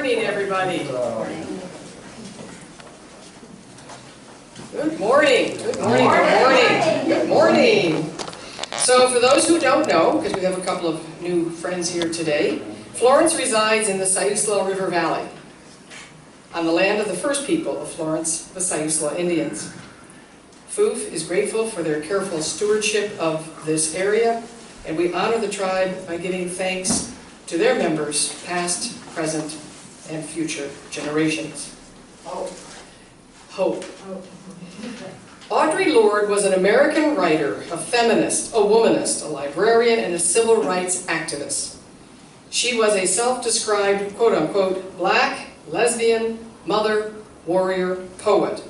morning, everybody. Good morning. Good morning. Good morning. Good morning. So for those who don't know, because we have a couple of new friends here today, Florence resides in the Siuslaw River Valley, on the land of the first people of Florence, the Siuslaw Indians. FUF is grateful for their careful stewardship of this area, and we honor the tribe by giving thanks to their members, past, present, and future generations. Hope. Audre Lorde was an American writer, a feminist, a womanist, a librarian, and a civil rights activist. She was a self-described, quote-unquote, black, lesbian, mother, warrior, poet,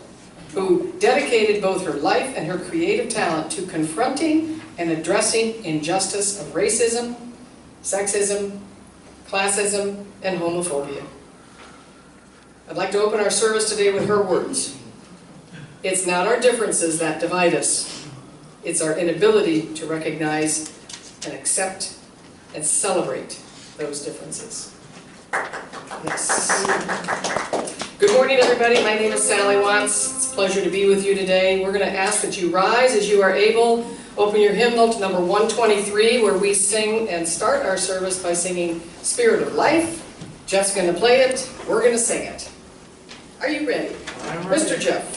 who dedicated both her life and her creative talent to confronting and addressing injustice of racism, sexism, classism, and homophobia. I'd like to open our service today with her words. It's not our differences that divide us. It's our inability to recognize and accept and celebrate those differences. Yes. Good morning, everybody. My name is Sally Watts. It's a pleasure to be with you today. We're going to ask that you rise as you are able. Open your hymnal to number 123, where we sing and start our service by singing Spirit of Life. Jeff's going to play it. We're going to sing it. Are you ready? I'm ready. Mr. Jeff.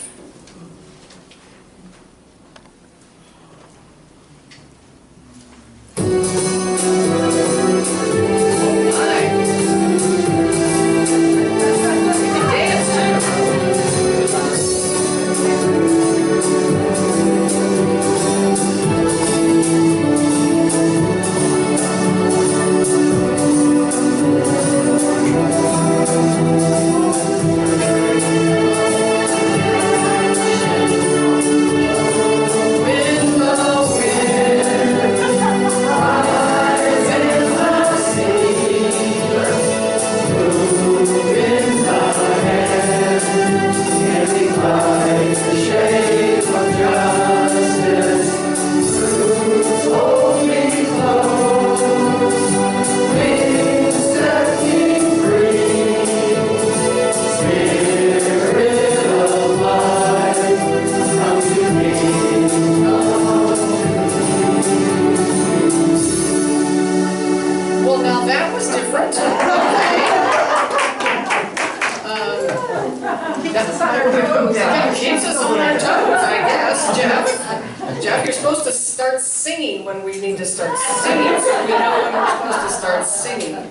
Jeff, you're supposed to start singing when we need to start singing, so we know when we're supposed to start singing.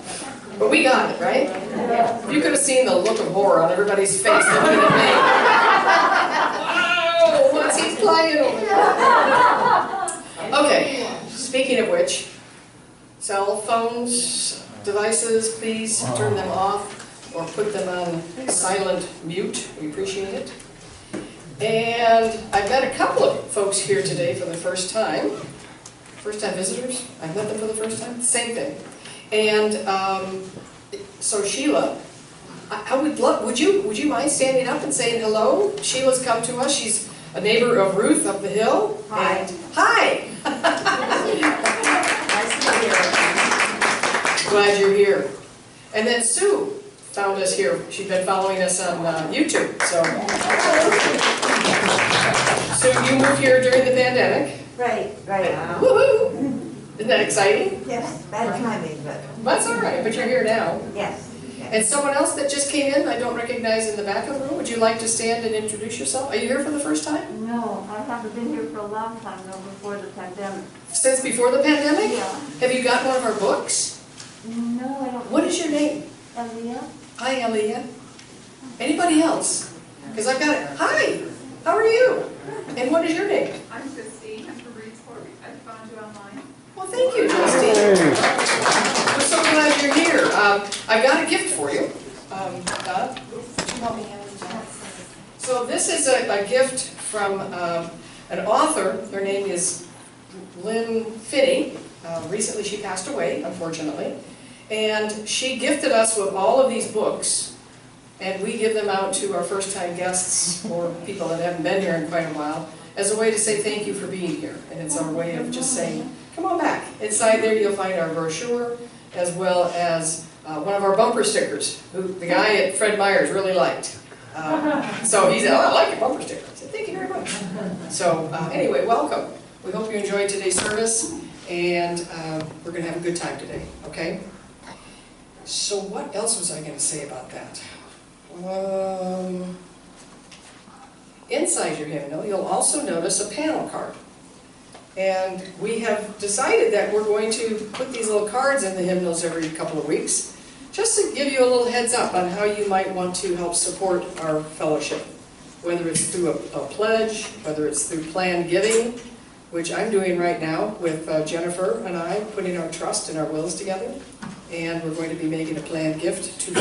But we got it, right? If you could have seen the look of horror on everybody's face looking at me. Wow, what's he playing over there? Okay, speaking of which, cell phones, devices, please turn them off or put them on silent mute. We appreciate it. And I've met a couple of folks here today for the first time. First-time visitors. I've met them for the first time. Same thing. And so Sheila, I would love. Would you mind standing up and saying hello? Sheila's come to us. She's a neighbor of Ruth up the hill. Hi. And, hi. Nice to be here. Glad you're here. And then Sue found us here. She's been following us on YouTube. So you moved here during the pandemic. Right. Woohoo! Isn't that exciting? Yes, bad timing, but That's all right, but you're here now. yes. And someone else that just came in, I don't recognize in the back of the room, would you like to stand and introduce yourself? Are you here for the first time? No, I haven't been here for a long time, though, before the pandemic. Since before the pandemic? Yeah. Have you got one of our books? No, I don't. What is your name? Aaliyah? Hi, Aaliyah. Anybody else? Because I've got it. Hi, how are you? And what is your name? I'm Christine. I'm from Reedsport. I found you online. Well, thank you, Justine. We're so glad you're here. I've got a gift for you. Donna, do you want me to hand it down? So this is a gift from an author. Her name is Lynn Finney. Recently she passed away, unfortunately. And she gifted us with all of these books. And we give them out to our first-time guests or people that haven't been here in quite a while as a way to say thank you for being here. And it's our way of just saying, come on back. Inside there you'll find our brochure as well as one of our bumper stickers, who the guy at Fred Meyer's really liked. So he said, "Oh, I like your bumper sticker." I said, "Thank you very much." So anyway, welcome. We hope you enjoyed today's service, and we're going to have a good time today, okay? So what else was I going to say about that? Inside your hymnal, you'll also notice a panel card. And we have decided that we're going to put these little cards in the hymnals every couple of weeks, just to give you a little heads up on how you might want to help support our fellowship. Whether it's through a pledge, whether it's through planned giving, which I'm doing right now with Jennifer and I, putting our trust and our wills together. And we're going to be making a planned gift to you.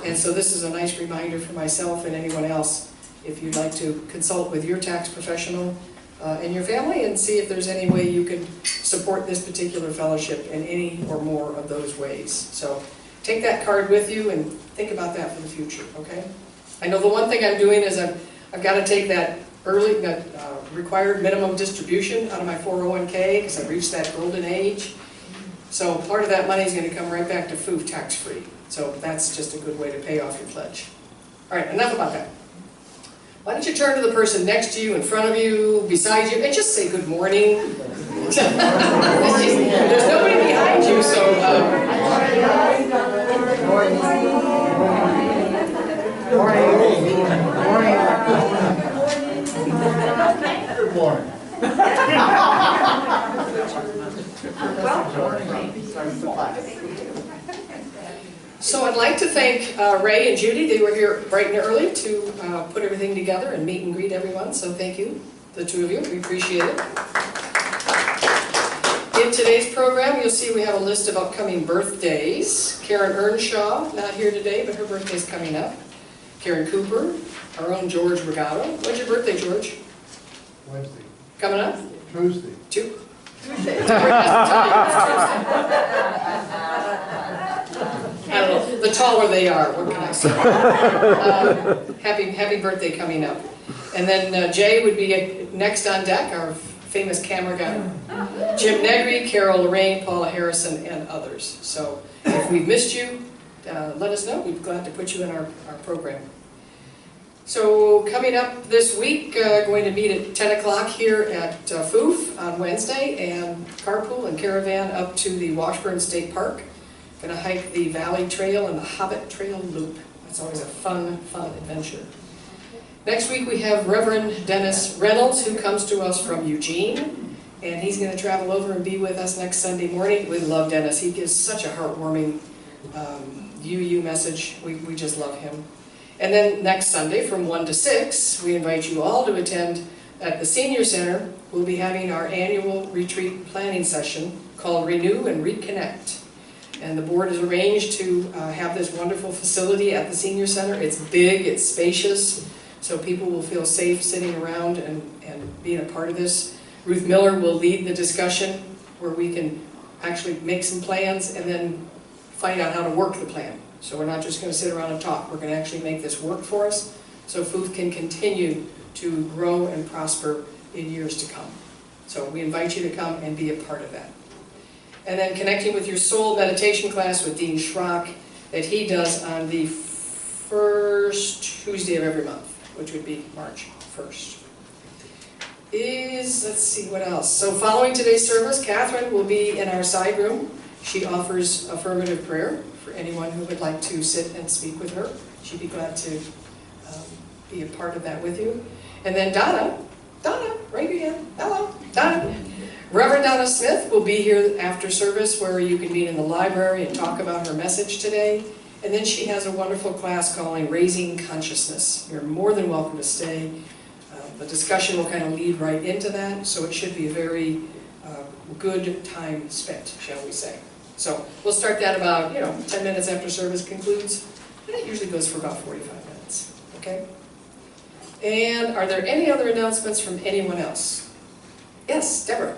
And so this is a nice reminder for myself and anyone else, if you'd like to consult with your tax professional and your family and see if there's any way you could support this particular fellowship in any or more of those ways. So take that card with you and think about that for the future, okay? I know the one thing I'm doing is I've got to take that required minimum distribution out of my 401k because I've reached that golden age. So part of that money is going to come right back to FOOF tax-free. So that's just a good way to pay off your pledge. All right, enough about that. Why don't you turn to the person next to you, in front of you, beside you, and just say good morning. There's nobody behind you, so... Good morning. So I'd like to thank Ray and Judy. They were here bright and early to put everything together and meet and greet everyone. So thank you, the two of you. We appreciate it. In today's program, you'll see we have a list of upcoming birthdays. Karen Earnshaw, not here today, but her birthday's coming up. Karen Cooper, our own George Regato. When's your birthday, George? Wednesday. Coming up? Tuesday. Tuesday. I don't know, the taller they are, what can I say? Happy birthday coming up. And then Jay would be next on deck, our famous camera guy. Jim Negri, Carol Lorraine, Paula Harrison, and others. So if we've missed you, let us know. We'd be glad to put you in our program. So coming up this week, going to meet at 10 o'clock here at FOOF on Wednesday, and carpool and caravan up to the Washburn State Park. Going to hike the Valley Trail and the Hobbit Trail Loop. That's always a fun adventure. Next week we have Reverend Dennis Reynolds, who comes to us from Eugene, and he's going to travel over and be with us next Sunday morning. We love Dennis. He gives such a heartwarming UU message. We just love him. And then next Sunday from 1 to 6, we invite you all to attend at the Senior Center. We'll be having our annual retreat planning session called Renew and Reconnect. And the board has arranged to have this wonderful facility at the Senior Center. It's big, it's spacious, so people will feel safe sitting around and being a part of this. Ruth Miller will lead the discussion where we can actually make some plans and then find out how to work the plan. So we're not just going to sit around and talk. We're going to actually make this work for us so FOOF can continue to grow and prosper in years to come. So we invite you to come and be a part of that. And then connecting with your soul meditation class with Dean Schrock that he does on the first Tuesday of every month, which would be March 1st. Let's see what else. So following today's service, Catherine will be in our side room. She offers affirmative prayer for anyone who would like to sit and speak with her. She'd be glad to be a part of that with you. And then Donna, right here, hello, Donna. Rev Donna Smith will be here after service where you can meet in the library and talk about her message today. And then she has a wonderful class called Raising Consciousness. You're more than welcome to stay. The discussion will kind of lead right into that, so it should be a very good time spent, shall we say. So we'll start that about 10 minutes after service concludes, and it usually goes for about 45 minutes, okay? And are there any other announcements from anyone else? Yes, Deborah.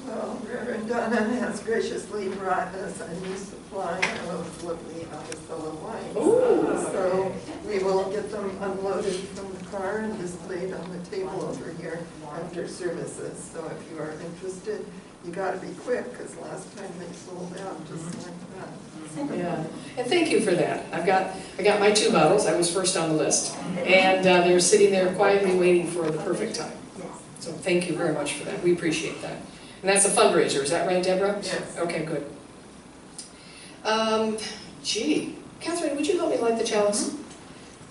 Well, Reverend Donna has graciously brought us a new supply of lovely Avocilla wines. Ooh. So we will get them unloaded from the car and displayed on the table over here. after services. So if you are interested, you got to be quick, because last time they sold out just like that. Yeah, and thank you for that. I got my 2 bottles, I was first on the list, and they're sitting there quietly waiting for the perfect time. So thank you very much for that, we appreciate that. And that's a fundraiser, is that right, Deborah? Yes. Okay, good. Gee, Catherine, would you help me light the chalice?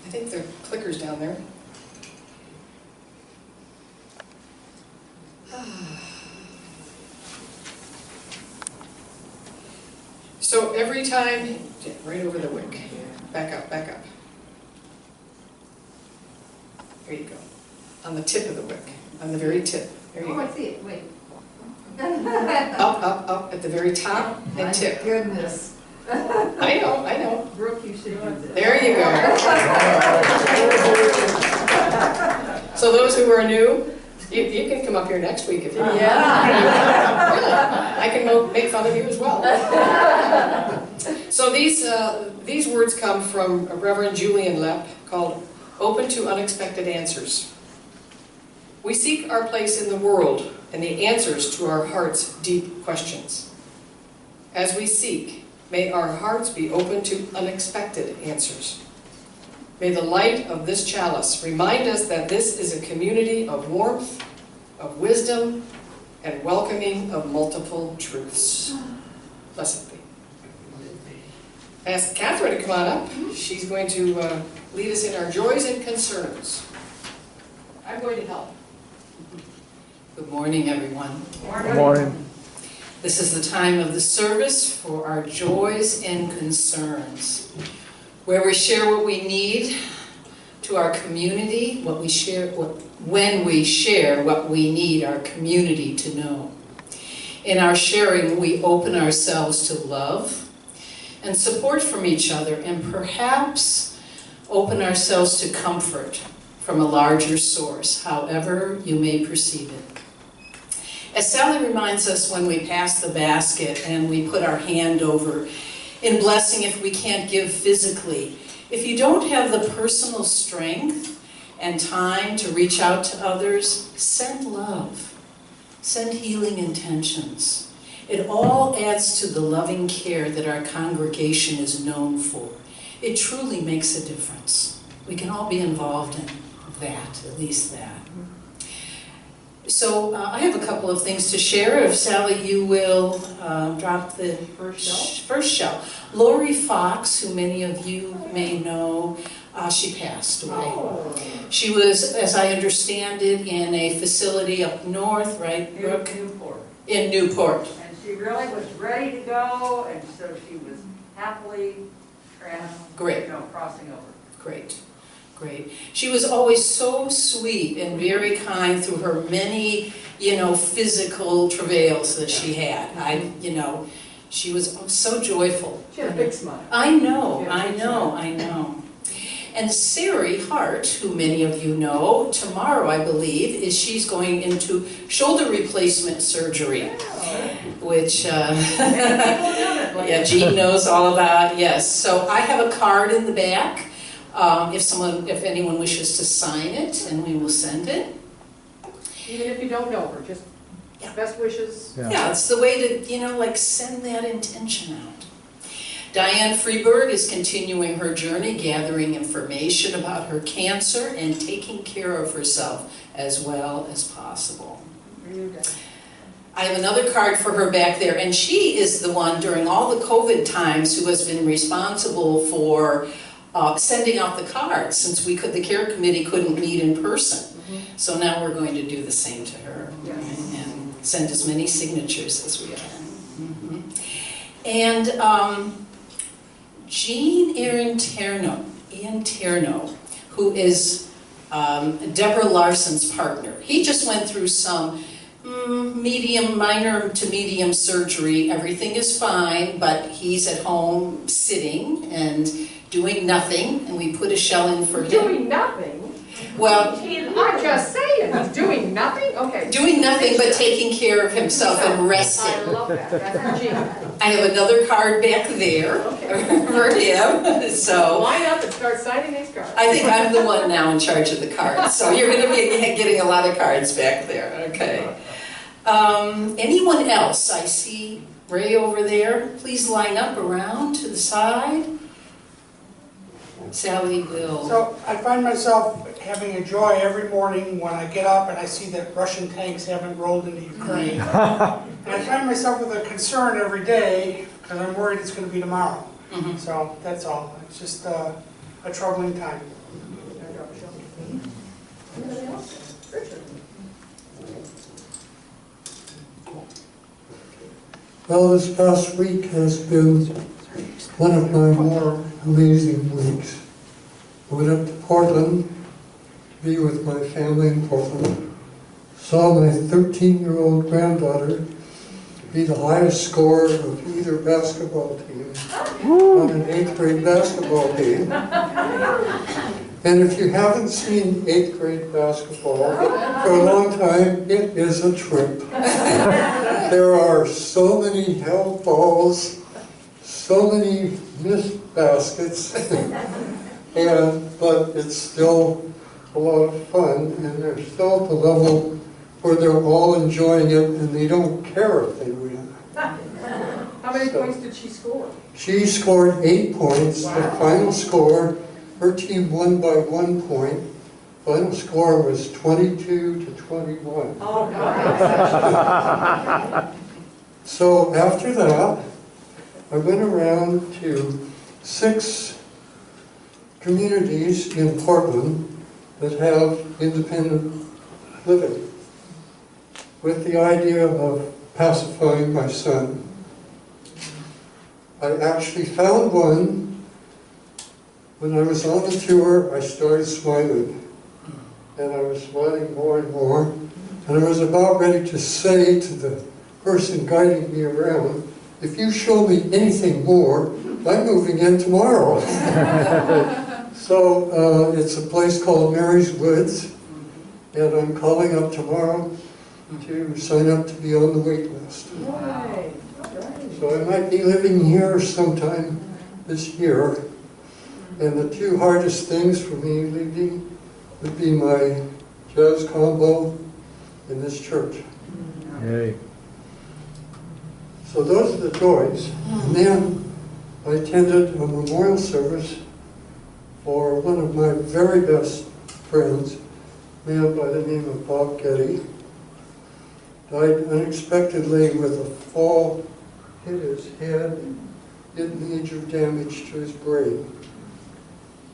I think the clicker's down there. So every time, right over the wick, back up, back up. There you go. On the tip of the wick, on the very tip. There you Oh, I go. see it, wait. Up, up, up at the very top and tip. Goodness. I know. Brooke, you should do this. There you go. So those who are new, you can come up here next week if you want. Yeah. Really, I can make fun of you as well. So these words come from Reverend Julian Lepp, called Open to Unexpected Answers. We seek our place in the world and the answers to our heart's deep questions. As we seek, may our hearts be open to unexpected answers. May the light of this chalice remind us that this is a community of warmth, of wisdom, and welcoming of multiple truths. Blessed be. Ask Catherine to come on up. She's going to lead us in our joys and concerns. I'm going to help. Good morning, everyone. Good morning. This is the time of the service for our joys and concerns, where we share what we need to our community, when we share what we need our community to know. In our sharing, we open ourselves to love and support from each other, and perhaps open ourselves to comfort from a larger source, however you may perceive it. As Sally reminds us when we pass the basket and we put our hand over in blessing if we can't give physically, if you don't have the personal strength and time to reach out to others, send love, send healing intentions. It all adds to the loving care that our congregation is known for. It truly makes a difference. We can all be involved in that, at least that. So I have a couple of things to share. If Sally, you will drop the first shell. Lori Fox, who many of you may know, she passed away. She was, as I understand it, in a facility up north, right, Brooke? Newport. In Newport. And she really was ready to go, and so she was happily crossing over. Great. Great. She was always so sweet and very kind through her many, physical travails that she had. She was so joyful. She had a big smile. I know. And Sari Hart, who many of you know, tomorrow I believe, she's going into shoulder replacement surgery, which Jean knows all about. Yes. So I have a card in the back. If anyone wishes to sign it, and we will send it. Even if you don't know her, just best wishes. Yeah, it's the way to, send that intention out. Diane Freeberg is continuing her journey, gathering information about her cancer and taking care of herself as well as possible. I have another card for her back there, and she is the one during all the COVID times who has been responsible for sending out the cards, since the care committee couldn't meet in person. So now we're going to do the same to her, and send as many signatures as we can. And Jean Ian Terno, who is Deborah Larson's partner. He just went through some minor to medium surgery. Everything is fine, but he's at home sitting and doing nothing, and we put a shell in for him. Doing nothing? Well, I'm just saying, he's doing nothing? Okay. doing nothing but taking care of himself and I resting. love that, that's Gene. I have another card back there for him, so. Line up and start signing these cards. I think I'm the one now in charge of the cards, so you're gonna be getting a lot of cards back there, okay. Anyone else? I see Ray over there. Please line up around to the side. Sally will. So I find myself having a joy every morning when I get up and I see that Russian tanks haven't rolled into Ukraine. And I find myself with a concern every day because I'm worried it's going to be tomorrow. So that's all. It's just a troubling time. Anybody else? Richard? Well, this past week has been one of my more amazing weeks. I went up to Portland to be with my family in Portland. Saw my 13-year-old granddaughter be the highest scorer of either basketball team on an 8th grade basketball team. And if you haven't seen 8th grade basketball for a long time, it is a trip. There are so many held balls, so many missed baskets, but it's still a lot of fun, and they're still at the level where they're all enjoying it and they don't care if they win. How many points did she score? She scored 8 points, the final score. Her team won by 1 point. Final score was 22-21. Oh, God. So after that, I went around to 6 communities in Portland that have independent living, with the idea of pacifying my son. I actually found one. When I was on the tour, I started smiling, and I was smiling more and more, and I was about ready to say to the person guiding me around, if you show me anything more, I'm moving in tomorrow. So it's a place called Mary's Woods, and I'm calling up tomorrow to sign up to be on the wait list. Right. So I might be living here sometime this year. And the 2 hardest things for me leaving would be my jazz combo in this church. Hey. So those are the joys. And then I attended a memorial service for one of my very best friends, a man by the name of Bob Getty. Died unexpectedly with a fall, hit his head, did major damage to his brain.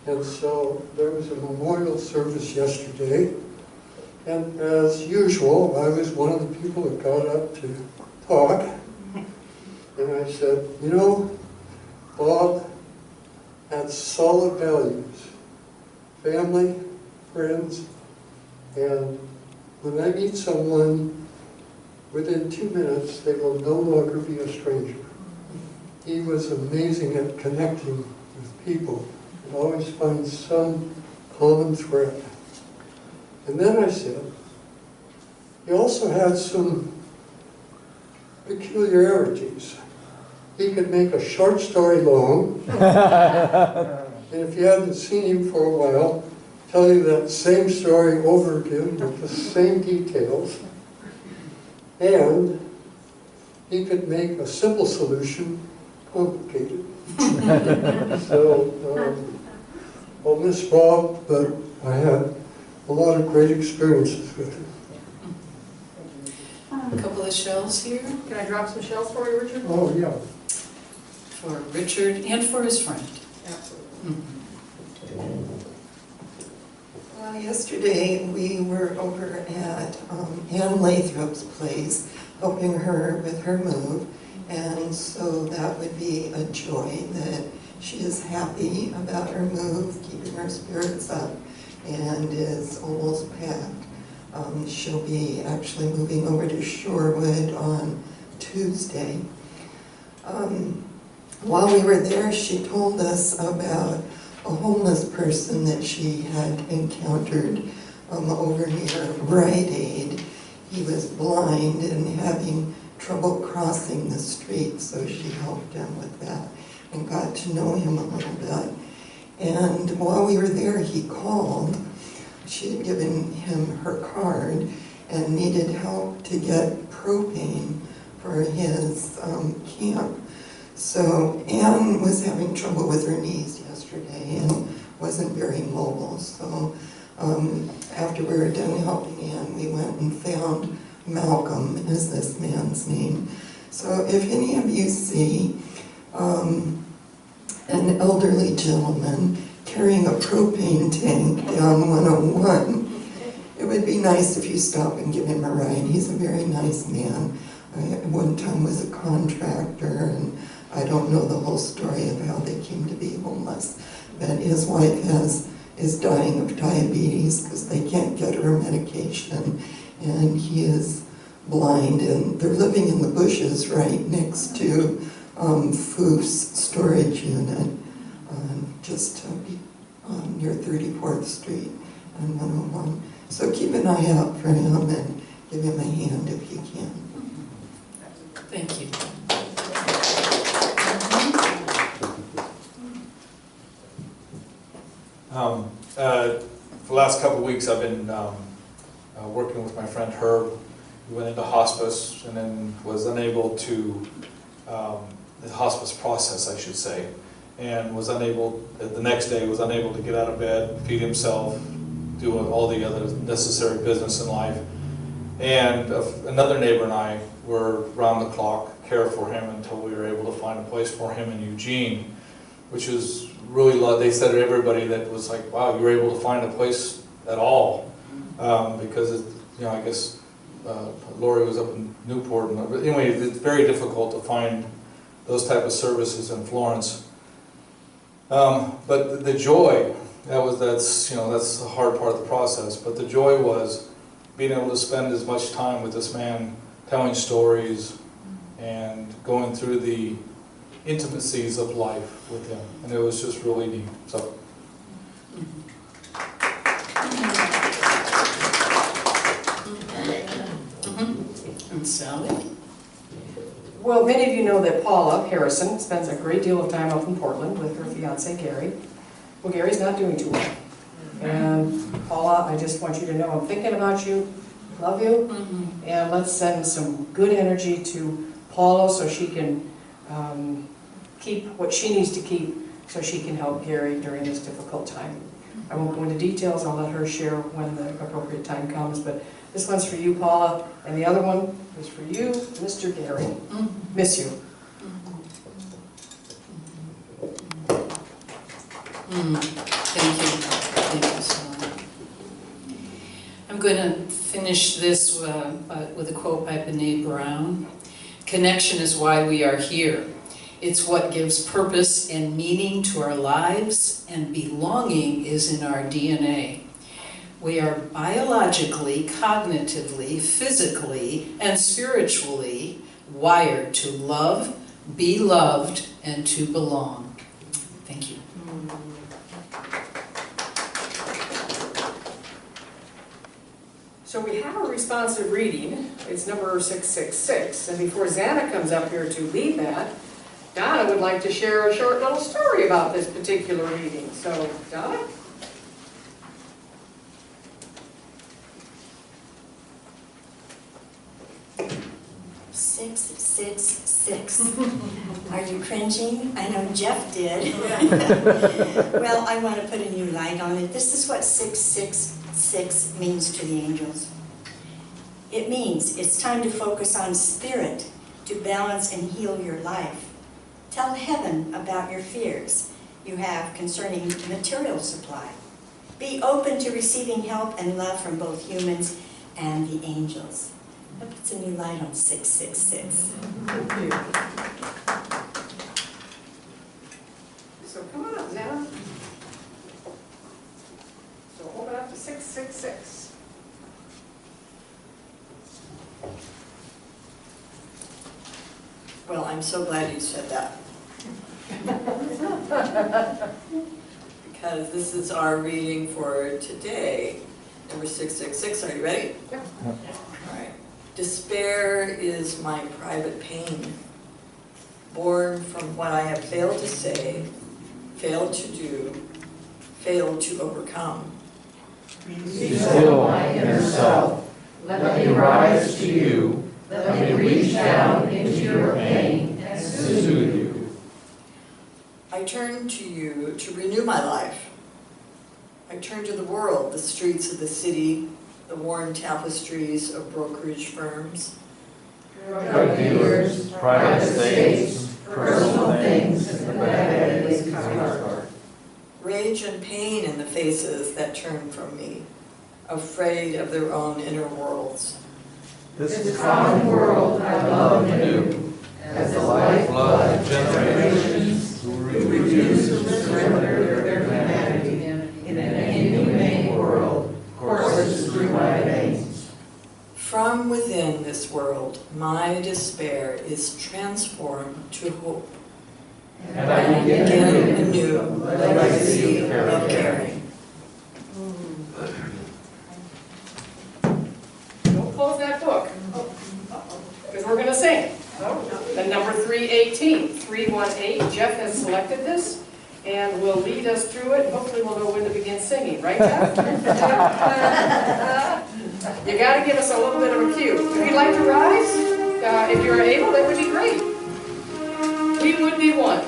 And so there was a memorial service yesterday, and as usual, I was one of the people that got up to talk, and I said, you know, Bob had solid values, family, friends, and when I meet someone, within 2 minutes, they will no longer be a stranger. He was amazing at connecting with people. Always find some common thread. And then I said, he also had some peculiarities. He could make a short story long, and if you hadn't seen him for a while, tell you that same story over again with the same details. And he could make a simple solution complicated. So, I'll miss Bob, but I had a lot of great experiences with him. A couple of shells here Can I drop some shells for you, Richard? Oh, yeah. for Richard and for his friend. Absolutely. Well, yesterday we were over at Ann Lathrop's place, helping her with her move, and so that would be a joy that she is happy about her move, keeping her spirits up, and is almost packed. She'll be actually moving over to Shorewood on Tuesday. While we were there, she told us about homeless person that she had encountered over near Rite Aid. He was blind and having trouble crossing the street, so she helped him with that and got to know him a little bit. And while we were there, he called. She had given him her card and needed help to get propane for his camp. So Anne was having trouble with her knees yesterday and wasn't very mobile. So after we were done helping Anne, we went and found Malcolm, is this man's name. So if any of you see an elderly gentleman carrying a propane tank down 101, it would be nice if you stop and give him a ride. He's a very nice man. I at one time was a contractor, and I don't know the whole story of how they came to be homeless, but his wife is dying of diabetes because they can't get her medication, and he is blind, and they're living in the bushes right next to Foof's storage unit, just near 34th Street and 101. So keep an eye out for him and give him a hand if you can. Thank you. For the last couple of weeks, I've been working with my friend Herb. We went into hospice and then was unable to, the hospice process, I should say, and was unable, the next day was unable to get out of bed, feed himself, do all the other necessary business in life. And another neighbor and I were round the clock, care for him until we were able to find a place for him in Eugene, which is really, they said to everybody that was like, wow, you were able to find a place at all, because it, you know, I guess Lori was up in Newport, but anyway, it's very difficult to find those type of services in Florence. But the joy, that's the hard part of the process, but the joy was being able to spend as much time with this man, telling stories and going through the intimacies of life with him, and it was just really neat. So. And Sally? Well, many of you know that Paula Harrison spends a great deal of time up in Portland with her fiance, Gary. Well, Gary's not doing too well. And Paula, I just want you to know I'm thinking about you, love you, and let's send some good energy to Paula so she can keep what she needs to keep so she can help Gary during this difficult time. I won't go into details, I'll let her share when the appropriate time comes, but this one's for you, Paula, and the other one is for you, Mr. Gary. Miss you. Thank you. Thank you so much. I'm going to finish this with a quote by Brene Brown. Connection is why we are here. It's what gives purpose and meaning to our lives, and belonging is in our DNA. We are biologically, cognitively, physically, and spiritually wired to love, be loved, and to belong. Thank you. So we have a responsive reading. It's number 666. And before Xana comes up here to lead that, Donna would like to share a short little story about this particular reading. So, Donna? 666. Are you cringing? I know Jeff did. Well, I want to put a new light on it. This is what 666 means to the angels. It means it's time to focus on spirit to balance and heal your life. Tell heaven about your fears you have concerning material supply. Be open to receiving help and love from both humans and the angels. That puts a new light on 666. Thank you. So come on up, Xana. So open up to 666. Well, I'm so glad you said that. because this is our reading for today, number 666. Are you ready? Yeah. All right. Despair is my private pain, born from what I have failed to say, failed to do, failed to overcome. Be still, my inner self. Let me rise to you. Let me reach down into your pain and soothe you. I turn to you to renew my life. I turn to the world, the streets of the city, the worn tapestries of brokerage firms. Drug dealers, private estates, personal things, and the bad card. Rage and pain in the faces that turn from me, afraid of their own inner worlds. This common world I love anew, as the lifeblood of generations who refuse to surrender their humanity in an inhumane world courses through my veins. From within this world, my despair is transformed to hope. And I begin anew the legacy of caring. Don't close that book, because we're going to sing. The number 318, 318, Jeff has selected this and will lead us through it. Hopefully we'll know when to begin singing, right, Jeff? You got to give us a little bit of a cue. If you'd like to rise, if you're able, that would be great. We would be one.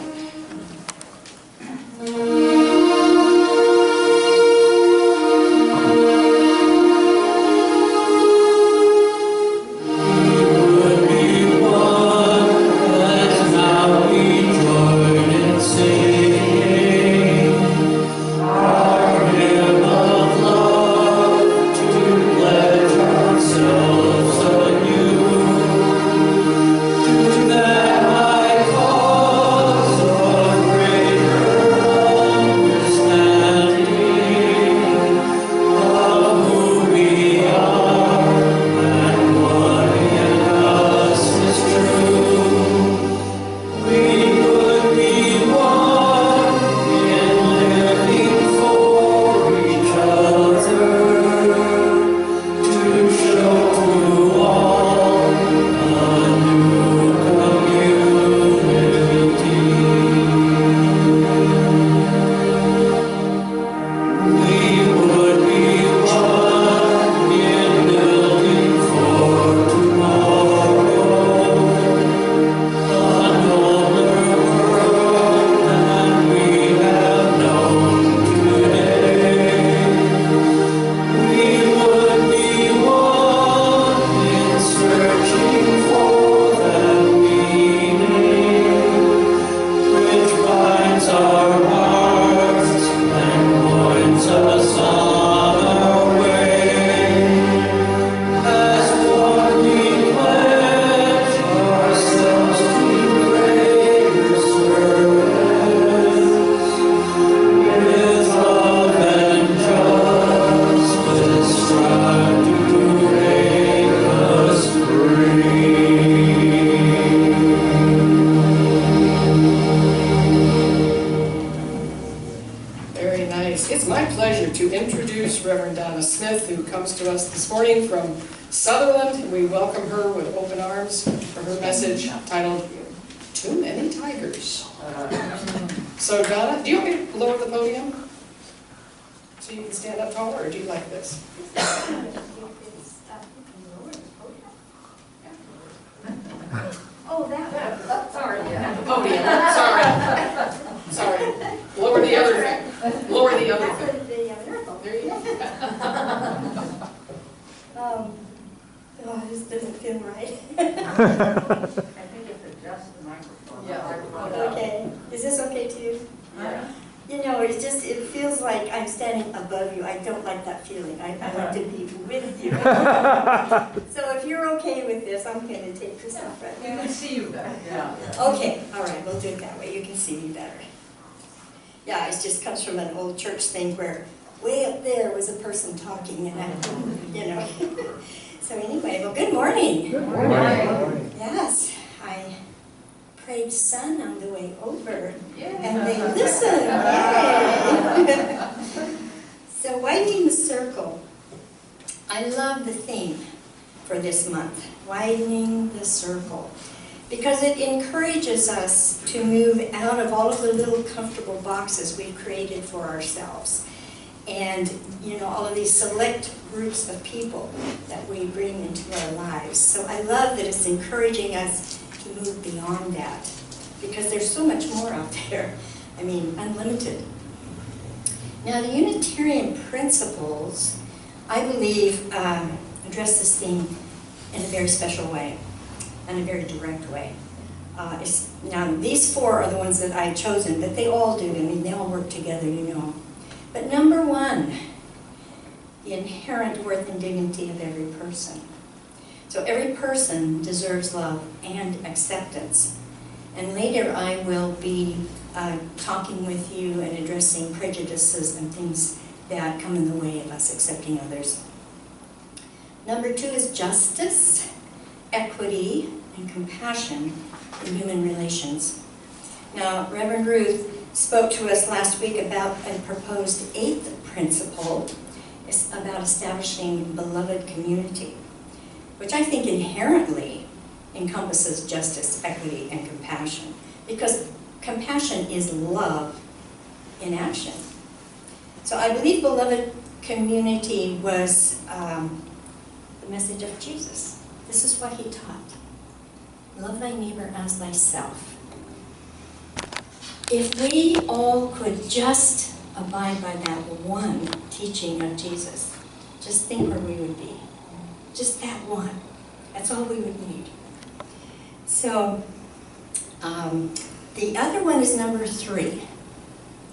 Rev Donna Smith, who comes to us this morning from Sutherland. We welcome her with open arms for her message titled, Too Many Tigers. So Donna, do you want me to lower the podium so you can stand up taller, or do you like this? Oh, that one. Sorry. Podium, sorry. Lower the other thing. Lower the other thing. That would be a miracle. There you go. Oh, this doesn't feel right. I think it's adjust the microphone. Yeah. Okay, is this okay too? Yeah. You know, it's just, it feels like I'm standing above you. I don't like that feeling. I like to be with you. So if you're okay with this, I'm going to take this off right We now. can see you better. Yeah. Okay, all right, we'll do it that way. You can see me better. Yeah, it just comes from an old church thing where way up there was a person talking and I, you know. So anyway, well, good morning. Good morning. Yes, I prayed sun on the way over. Yeah. And they listened. Yay. So widening the circle. I love the theme for this month, widening the circle, because it encourages us to move out of all of the little comfortable boxes we've created for ourselves. And, you know, all of these select groups of people that we bring into our lives. So I love that it's encouraging us to move beyond that, because there's so much more out there. I mean, unlimited. Now, the Unitarian principles, I believe, address this theme in a very special way, in a very direct way. Now, these four are the ones that I've chosen, but they all do. I mean, they all work together, you know. But number one, the inherent worth and dignity of every person. So every person deserves love and acceptance. And later I will be talking with you and addressing prejudices and things that come in the way of us accepting others. Number two is justice, equity, and compassion in human relations. Now, Reverend Ruth spoke to us last week about a proposed eighth principle. It's about establishing beloved community, which I think inherently encompasses justice, equity, and compassion, because compassion is love in action. So I believe beloved community was the message of Jesus. This is what he taught. Love thy neighbor as thyself. If we all could just abide by that one teaching of Jesus, just think where we would be. Just that one. That's all we would need. So, the other one is number three.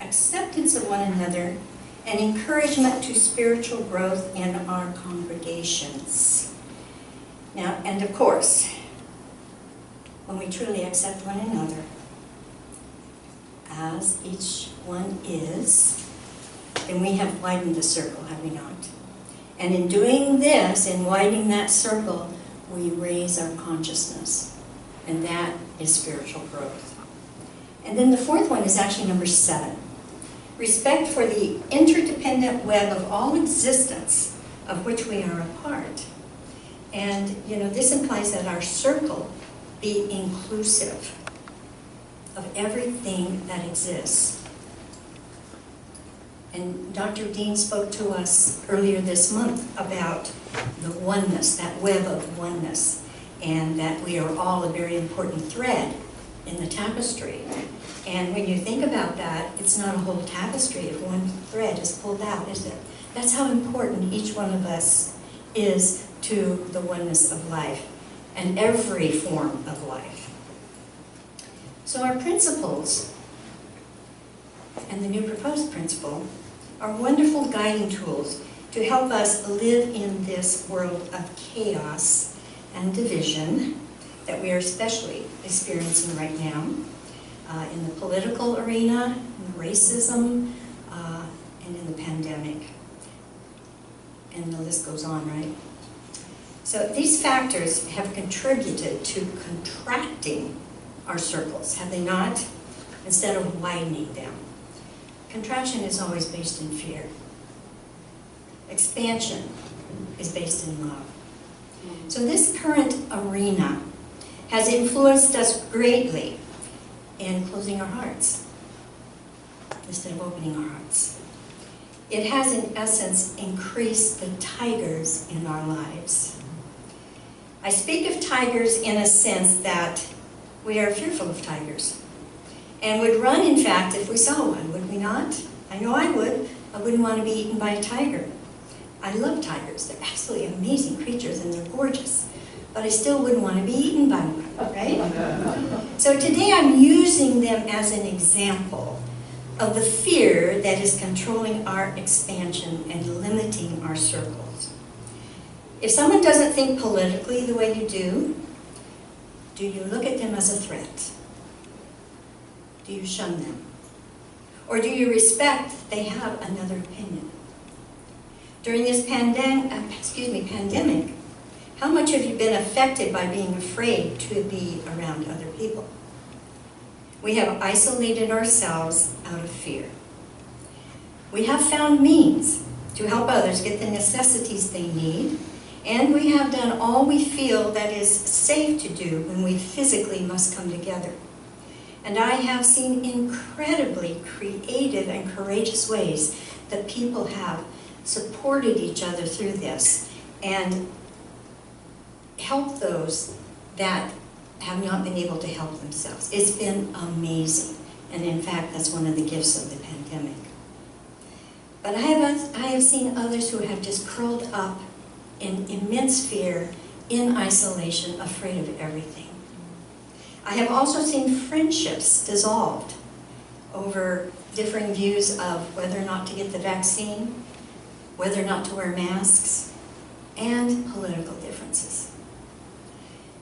Acceptance of one another and encouragement to spiritual growth in our congregations. Now, and of course, when we truly accept one another, as each one is, then we have widened the circle, have we not? And in doing this, in widening that circle, we raise our consciousness. And that is spiritual growth. And then the fourth one is actually number 7. Respect for the interdependent web of all existence of which we are a part. And, you know, this implies that our circle be inclusive of everything that exists. And Dr. Dean spoke to us earlier this month about the oneness, that web of oneness, and that we are all a very important thread in the tapestry. And when you think about that, it's not a whole tapestry if one thread is pulled out, is it? That's how important each one of us is to the oneness of life and every form of life. So our principles and the new proposed principle are wonderful guiding tools to help us live in this world of chaos and division that we are especially experiencing right now in the political arena, in racism, and in the pandemic. And the list goes on, right? So these factors have contributed to contracting our circles, have they not? Instead of widening them. Contraction is always based in fear. Expansion is based in love. So this current arena has influenced us greatly in closing our hearts instead of opening our hearts. It has, in essence, increased the tigers in our lives. I speak of tigers in a sense that we are fearful of tigers and would run, in fact, if we saw one, would we not? I know I would. I wouldn't want to be eaten by a tiger. I love tigers. They're absolutely amazing creatures and they're gorgeous. But I still wouldn't want to be eaten by one, right? So today I'm using them as an example of the fear that is controlling our expansion and limiting our circles. If someone doesn't think politically the way you do you look at them as a threat? Do you shun them? Or do you respect they have another opinion? During this pandemic, how much have you been affected by being afraid to be around other people? We have isolated ourselves out of fear. We have found means to help others get the necessities they need, and we have done all we feel that is safe to do when we physically must come together. And I have seen incredibly creative and courageous ways that people have supported each other through this and helped those that have not been able to help themselves. It's been amazing. And in fact, that's one of the gifts of the pandemic. But I have seen others who have just curled up in immense fear, in isolation, afraid of everything. I have also seen friendships dissolved over differing views of whether or not to get the vaccine, whether or not to wear masks, and political differences.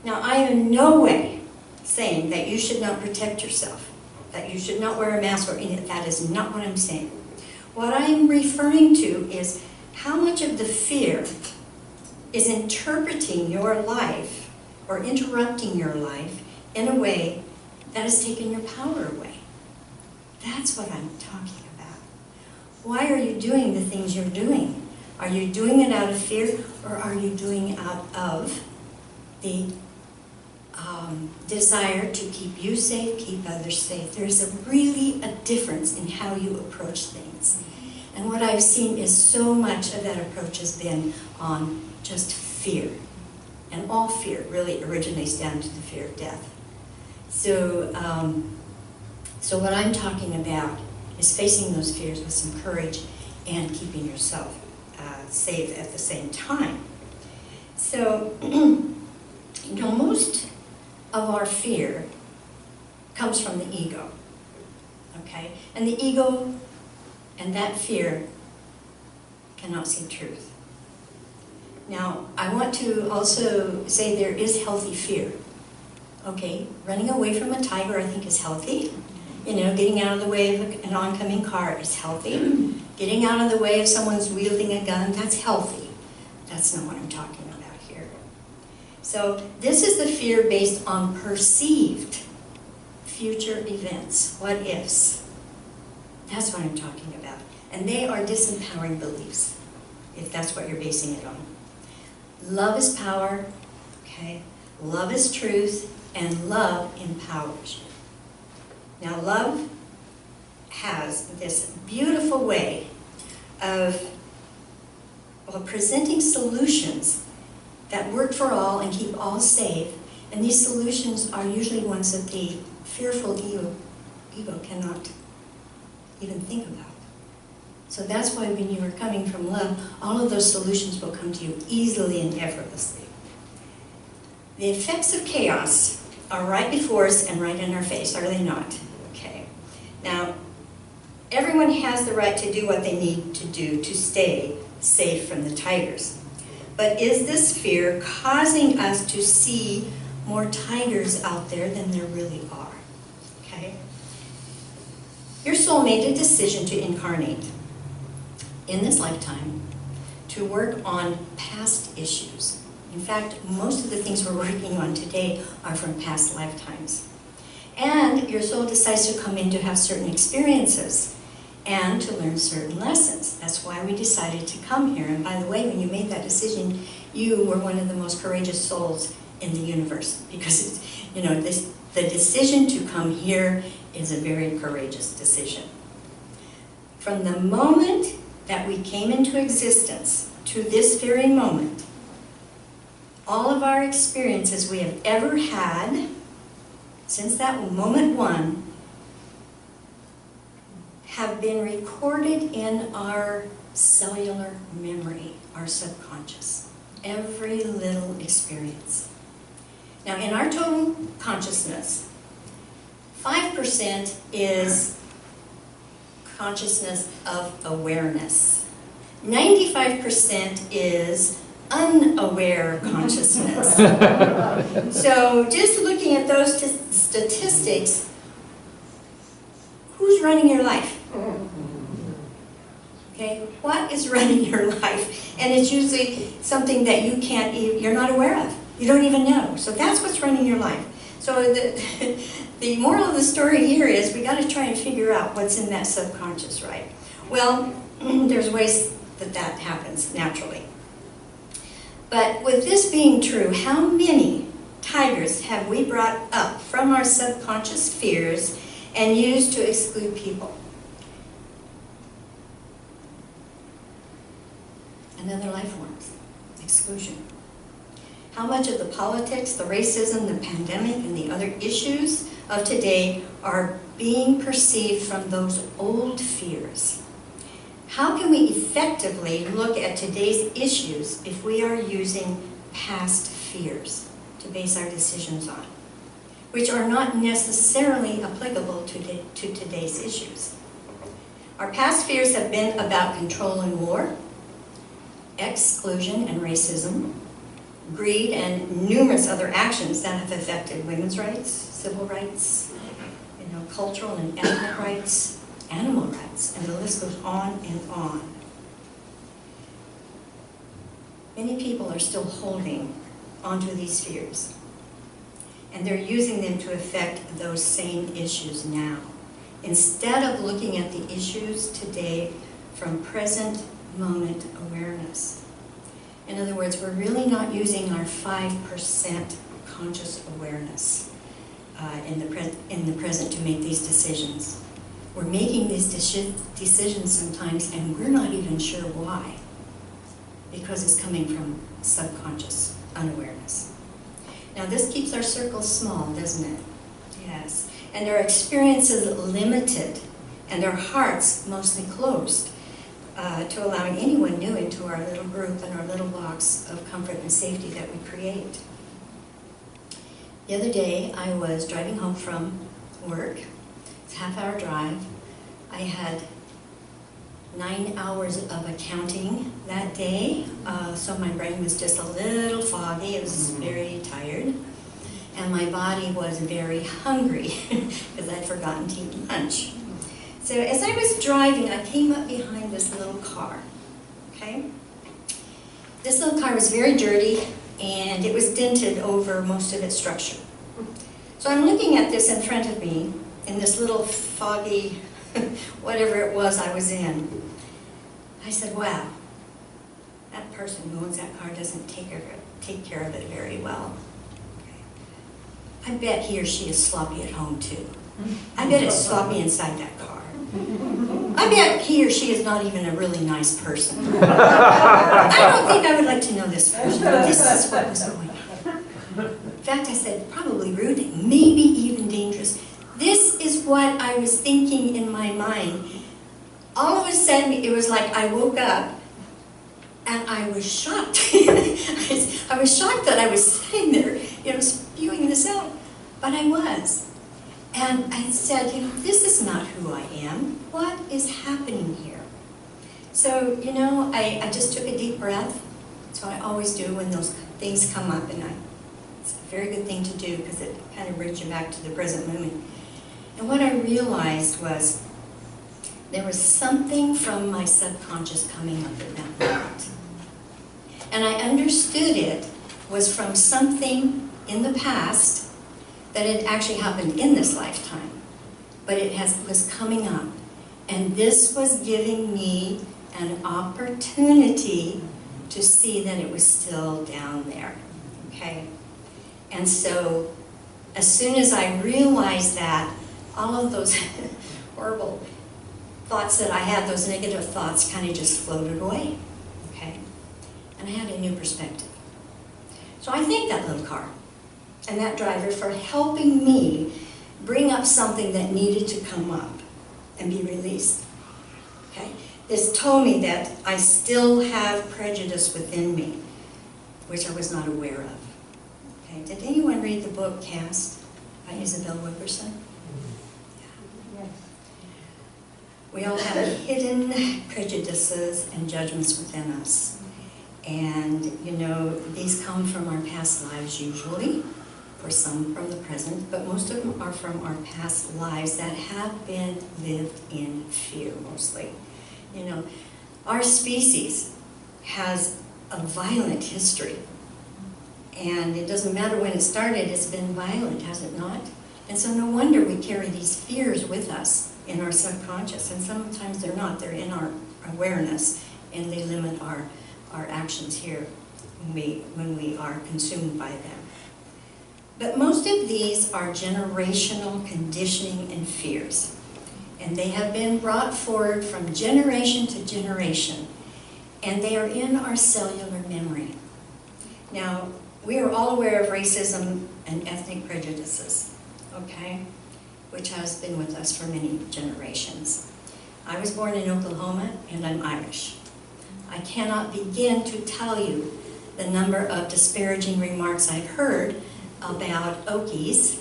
Now, I am in no way saying that you should not protect yourself, that you should not wear a mask or anything. That is not what I'm saying. What I'm referring to is how much of the fear is interpreting your life or interrupting your life in a way that has taken your power away. That's what I'm talking about. Why are you doing the things you're doing? Are you doing it out of fear, or are you doing it out of the desire to keep you safe, keep others safe? There's really a difference in how you approach things. And what I've seen is so much of that approach has been on just fear. And all fear really originates down to the fear of death. So, so what I'm talking about is facing those fears with some courage and keeping yourself safe at the same time. So, you know, most of our fear comes from the ego, okay? And the ego and that fear cannot see truth. Now, I want to also say there is healthy fear. Okay, running away from a tiger I think is healthy. You know, getting out of the way of an oncoming car is healthy. Getting out of the way of someone's wielding a gun, that's healthy. That's not what I'm talking about here. So this is the fear based on perceived future events, what ifs. That's what I'm talking about. And they are disempowering beliefs, if that's what you're basing it on. Love is power, okay? Love is truth, and love empowers you. Now, love has this beautiful way of presenting solutions that work for all and keep all safe, and these solutions are usually ones that the fearful ego cannot even think about. So that's why when you are coming from love, all of those solutions will come to you easily and effortlessly. The effects of chaos are right before us and right in our face, are they not? Okay. Now, everyone has the right to do what they need to do to stay safe from the tigers. But is this fear causing us to see more tigers out there than there really are? Okay. Your soul made a decision to incarnate in this lifetime to work on past issues. In fact, most of the things we're working on today are from past lifetimes. And your soul decides to come in to have certain experiences and to learn certain lessons. That's why we decided to come here. And by the way, when you made that decision, you were one of the most courageous souls in the universe, because it's, you know, the decision to come here is a very courageous decision. From the moment that we came into existence to this very moment, all of our experiences we have ever had since that moment one have been recorded in our cellular memory, our subconscious. Every little experience. Now, in our total consciousness, 5% is consciousness of awareness. 95% is unaware consciousness. So just looking at those statistics, who's running your life? Okay, what is running your life? And it's usually something that you can't, you're not aware of. You don't even know. So that's what's running your life. So the moral of the story here is we got to try and figure out what's in that subconscious, right? Well, there's ways that that happens naturally. But with this being true, how many tigers have we brought up from our subconscious fears and used to exclude people? Another life forms, exclusion. How much of the politics, the racism, the pandemic, and the other issues of today are being perceived from those old fears? How can we effectively look at today's issues if we are using past fears to base our decisions on, which are not necessarily applicable to today's issues? Our past fears have been about control and war, exclusion and racism, greed, and numerous other actions that have affected women's rights, civil rights, cultural and ethnic rights, animal rights, and the list goes on and on. Many people are still holding onto these fears, and they're using them to affect those same issues now, instead of looking at the issues today from present moment awareness. In other words, we're really not using our 5% conscious awareness in the present to make these decisions. We're making these decisions sometimes, and we're not even sure why, because it's coming from subconscious unawareness. Now, this keeps our circles small, doesn't it? Yes. And our experiences limited, and our hearts mostly closed to allowing anyone new into our little group and our little box of comfort and safety that we create. The other day, I was driving home from work. It's a half-hour drive. I had 9 hours of accounting that day, so my brain was just a little foggy. It was very tired, and my body was very hungry because I'd forgotten to eat lunch. So as I was driving, I came up behind this little car, okay? This little car was very dirty, and it was dented over most of its structure. So I'm looking at this in front of me, in this little foggy, whatever it was I was in. I said, wow, that person who owns that car doesn't take care of it very well. I bet he or she is sloppy at home too. I bet it's sloppy inside that car. I bet he or she is not even a really nice person. I don't think I would like to know this person, but this is what was going on. In fact, I said, probably rude, maybe even dangerous. This is what I was thinking in my mind. All of a sudden, it was like I woke up and I was shocked. I was shocked that I was sitting there, spewing this out, but I was. And I said, this is not who I am. What is happening here? So, I just took a deep breath. That's what I always do when those things come up, and it's a very good thing to do because it kind of brings you back to the present moment. And what I realized was there was something from my subconscious coming up at that moment. And I understood it was from something in the past that had actually happened in this lifetime, but it was coming up. And this was giving me an opportunity to see that it was still down there, okay? And so, as soon as I realized that, all of those horrible thoughts that I had, those negative thoughts, kind of just floated away, okay? And I had a new perspective. So I thank that little car and that driver for helping me bring up something that needed to come up and be released, okay? This told me that I still have prejudice within me, which I was not aware of, okay? Did anyone read the book Cast by Isabel Wilkerson? Yes. We all have hidden prejudices and judgments within us. And, these come from our past lives usually, for some from the present, but most of them are from our past lives that have been lived in fear mostly. Our species has a violent history. And it doesn't matter when it started, it's been violent, has it not? And so no wonder we carry these fears with us in our subconscious, and sometimes they're not. They're in our awareness, and they limit our actions here when we are consumed by them. But most of these are generational conditioning and fears, and they have been brought forward from generation to generation, and they are in our cellular memory. Now, we are all aware of racism and ethnic prejudices, okay, which has been with us for many generations. I was born in Oklahoma, and I'm Irish. I cannot begin to tell you the number of disparaging remarks I've heard about Okies,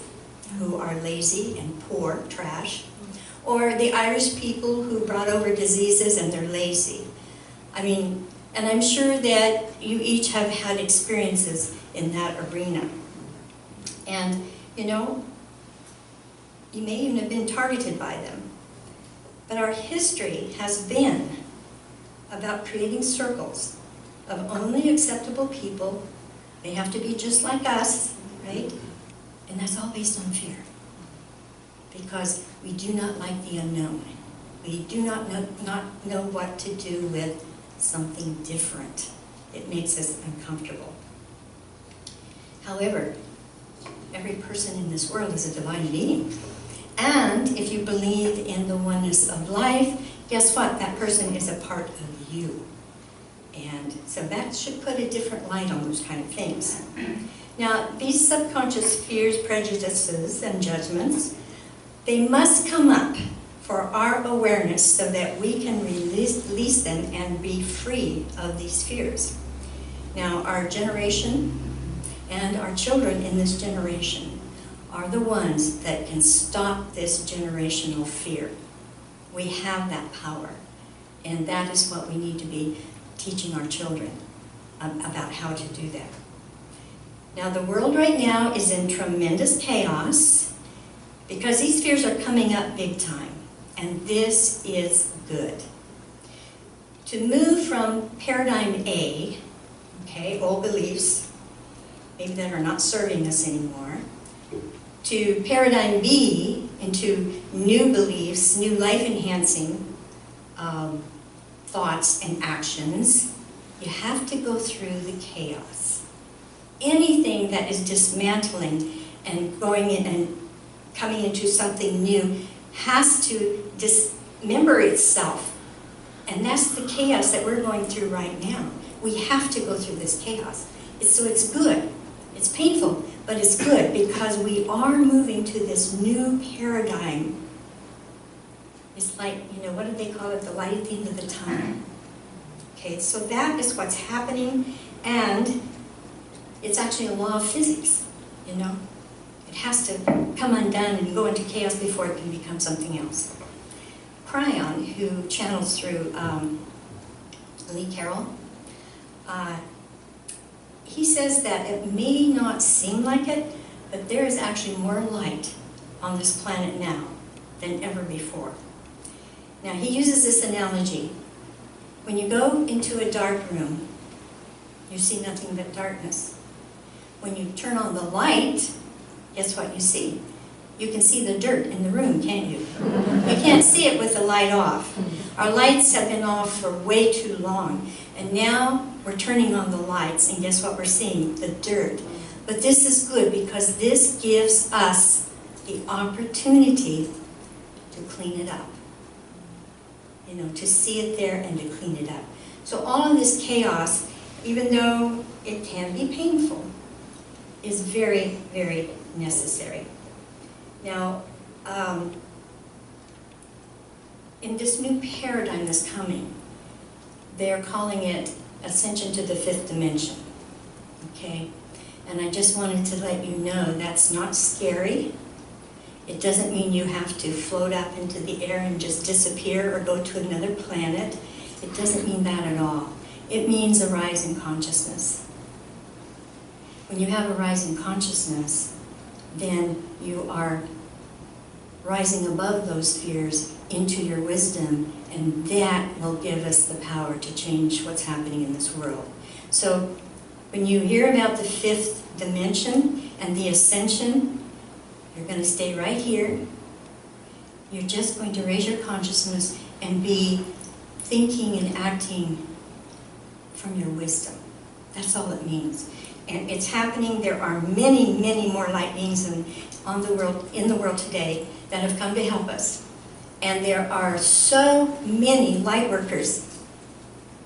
who are lazy and poor, trash, or the Irish people who brought over diseases and they're lazy. I mean, and I'm sure that you each have had experiences in that arena. And, you know, you may even have been targeted by them. But our history has been about creating circles of only acceptable people. They have to be just like us, right? And that's all based on fear. Because we do not like the unknown. We do not know what to do with something different. It makes us uncomfortable. However, every person in this world is a divine being. And if you believe in the oneness of life, guess what? That person is a part of you. And so that should put a different light on those kind of things. Now, these subconscious fears, prejudices, and judgments, they must come up for our awareness so that we can release them and be free of these fears. Now, our generation and our children in this generation are the ones that can stop this generational fear. We have that power, and that is what we need to be teaching our children about how to do that. Now, the world right now is in tremendous chaos because these fears are coming up big time, and this is good. To move from paradigm A, okay, old beliefs, maybe that are not serving us anymore, to paradigm B, into new beliefs, new life-enhancing thoughts and actions, you have to go through the chaos. Anything that is dismantling and going in and coming into something new has to dismember itself. And that's the chaos that we're going through right now. We have to go through this chaos. So it's good. It's painful, but it's good because we are moving to this new paradigm. It's like, you know, what do they call it? The light at the end of the tunnel. Okay, so that is what's happening, and it's actually a law of physics, you know? It has to come undone and go into chaos before it can become something else. Cryon, who channels through Lee Carroll, he says that it may not seem like it, but there is actually more light on this planet now than ever before. Now, he uses this analogy. When you go into a dark room, you see nothing but darkness. When you turn on the light, guess what you see? You can see the dirt in the room, can't you? You can't see it with the light off. Our lights have been off for way too long, and now we're turning on the lights, and guess what we're seeing? The dirt. But this is good because this gives us the opportunity to clean it up. You know, to see it there and to clean it up. So all of this chaos, even though it can be painful, is very, very necessary. Now, in this new paradigm that's coming, they're calling it ascension to the fifth dimension, okay? And I just wanted to let you know that's not scary. It doesn't mean you have to float up into the air and just disappear or go to another planet. It doesn't mean that at all. It means a rise in consciousness. When you have a rise in consciousness, then you are rising above those fears into your wisdom, and that will give us the power to change what's happening in this world. So when you hear about the fifth dimension and the ascension, you're going to stay right here, You're just going to raise your consciousness and be thinking and acting from your wisdom. That's all it means. And it's happening. There are many, many more light beings in the world today that have come to help us. And there are so many light workers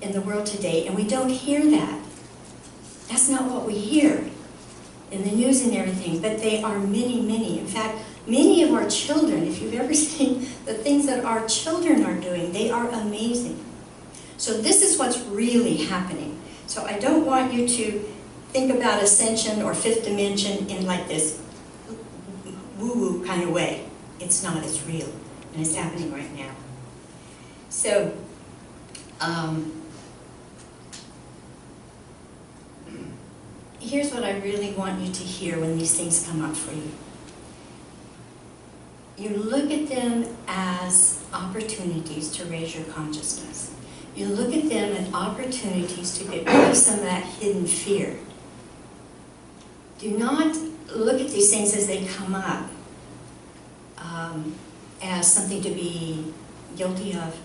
in the world today, and we don't hear that. That's not what we hear in the news and everything, but they are many, many. In fact, many of our children, if you've ever seen the things that our children are doing, they are amazing. So this is what's really happening. So I don't want you to think about ascension or fifth dimension in like this woo-woo kind of way. It's not, it's real, and it's happening right now. So, here's what I really want you to hear when these things come up for you. You look at them as opportunities to raise your consciousness. You look at them as opportunities to get rid of some of that hidden fear. Do not look at these things as they come up as something to be guilty of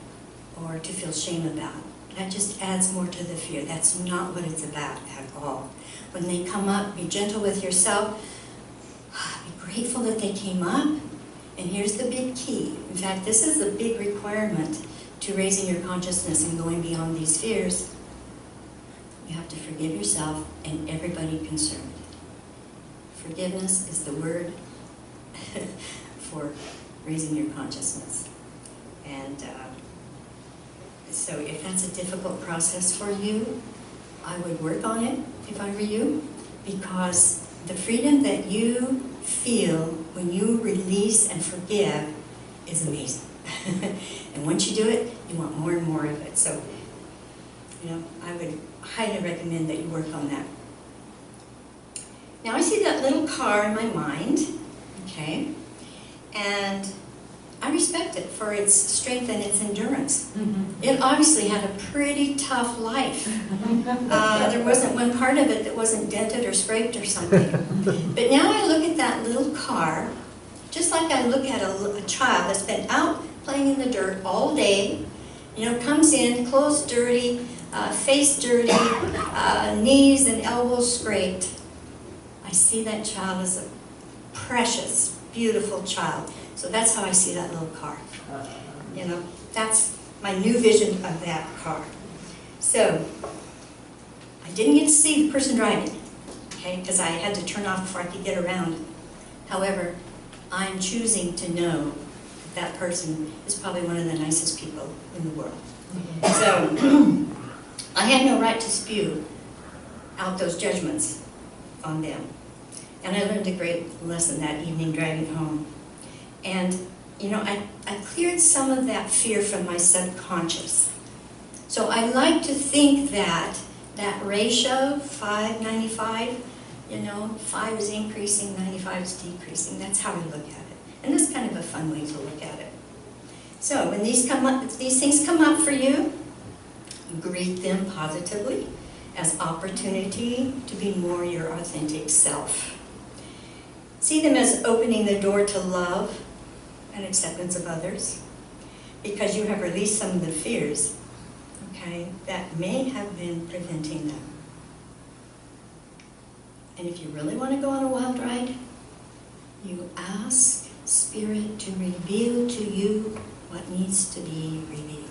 or to feel shame about. That just adds more to the fear. That's not what it's about at all. When they come up, be gentle with yourself. Be grateful that they came up. And here's the big key. In fact, this is the big requirement to raising your consciousness and going beyond these fears. You have to forgive yourself and everybody concerned. Forgiveness is the word for raising your consciousness. And so if that's a difficult process for you, I would work on it if I were you, because the freedom that you feel when you release and forgive is amazing. And once you do it, you want more and more of it. So, I would highly recommend that you work on that. Now I see that little car in my mind, okay, and I respect it for its strength and its endurance. It obviously had a pretty tough life. There wasn't one part of it that wasn't dented or scraped or something. But now I look at that little car, just like I look at a child that's been out playing in the dirt all day, comes in, clothes dirty, face dirty, knees and elbows scraped. I see that child as a precious, beautiful child. So that's how I see that little car. That's my new vision of that car. So, I didn't get to see the person driving, okay, because I had to turn off before I could get around. However, I'm choosing to know that person is probably one of the nicest people in the world. So, I had no right to spew out those judgments on them. And I learned a great lesson that evening driving home. And, I cleared some of that fear from my subconscious. So I like to think that ratio, 5:95, 5 is increasing, 95 is decreasing. That's how we look at it. And that's kind of a fun way to look at it. So when these things come up for you, greet them positively as opportunity to be more your authentic self. See them as opening the door to love and acceptance of others, because you have released some of the fears, okay, that may have been preventing them. And if you really want to go on a wild ride, you ask Spirit to reveal to you what needs to be revealed.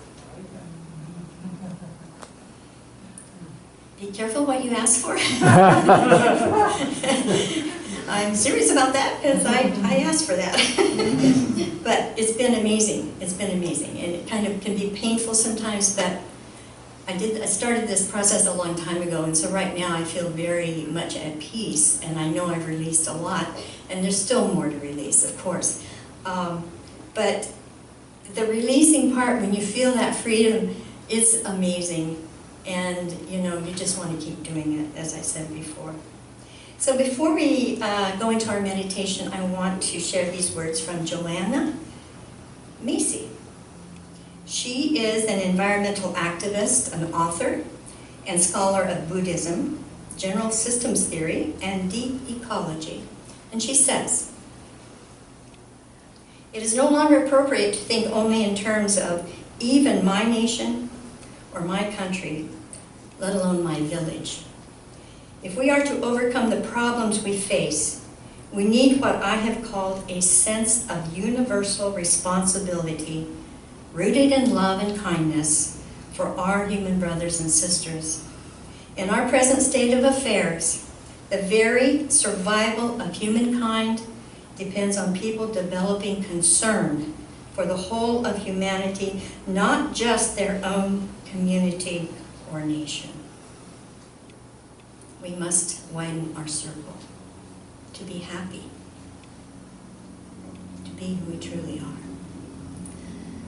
Be careful what you ask for. I'm serious about that because I asked for that. But it's been amazing. It's been amazing. And it kind of can be painful sometimes, but I started this process a long time ago, and so right now I feel very much at peace, and I know I've released a lot, and there's still more to release, of course. But the releasing part, when you feel that freedom, it's amazing. And, you just want to keep doing it, as I said before. So before we go into our meditation, I want to share these words from Joanna Macy. She is an environmental activist, an author, and scholar of Buddhism, general systems theory, and deep ecology. And she says, It is no longer appropriate to think only in terms of even my nation or my country, let alone my village. If we are to overcome the problems we face, we need what I have called a sense of universal responsibility, rooted in love and kindness for our human brothers and sisters. In our present state of affairs, the very survival of humankind depends on people developing concern for the whole of humanity, not just their own community or nation. We must widen our circle to be happy, to be who we truly are.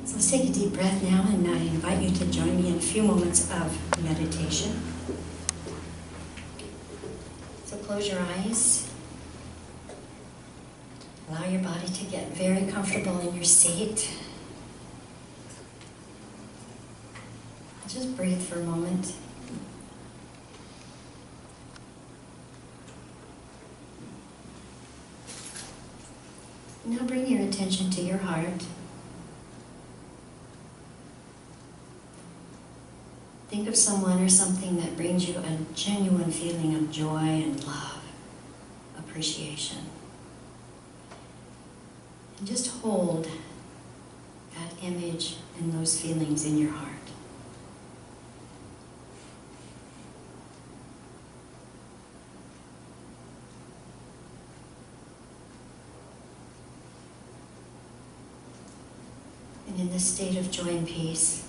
So let's take a deep breath now, and I invite you to join me in a few moments of meditation. So close your eyes. Allow your body to get very comfortable in your seat. Just breathe for a moment. Now bring your attention to your heart. Think of someone or something that brings you a genuine feeling of joy and love, appreciation. And just hold that image and those feelings in your heart. And in this state of joy and peace,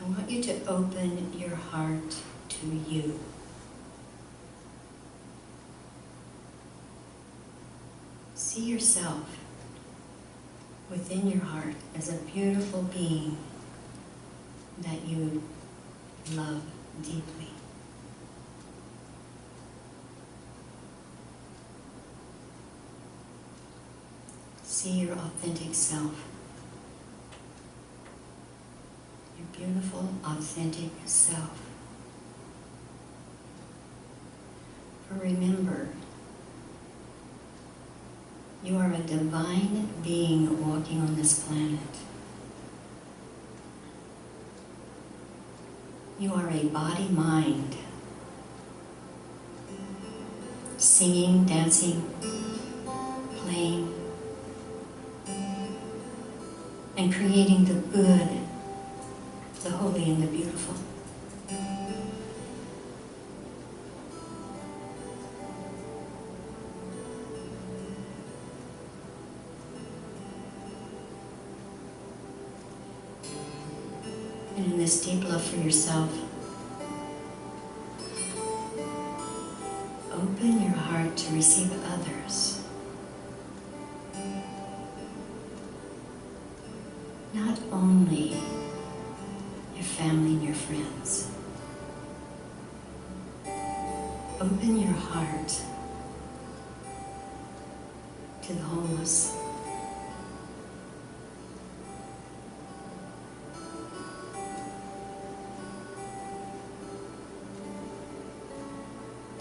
I want you to open your heart to you. See yourself within your heart as a beautiful being that you love deeply. See your authentic self. Your beautiful, authentic self. For remember, you are a divine being walking on this planet. You are a body-mind, singing, dancing, playing, and creating the good, the holy, and the beautiful. And in this deep love for yourself, open your heart to receive others. Not only your family and your friends. Open your heart to the homeless.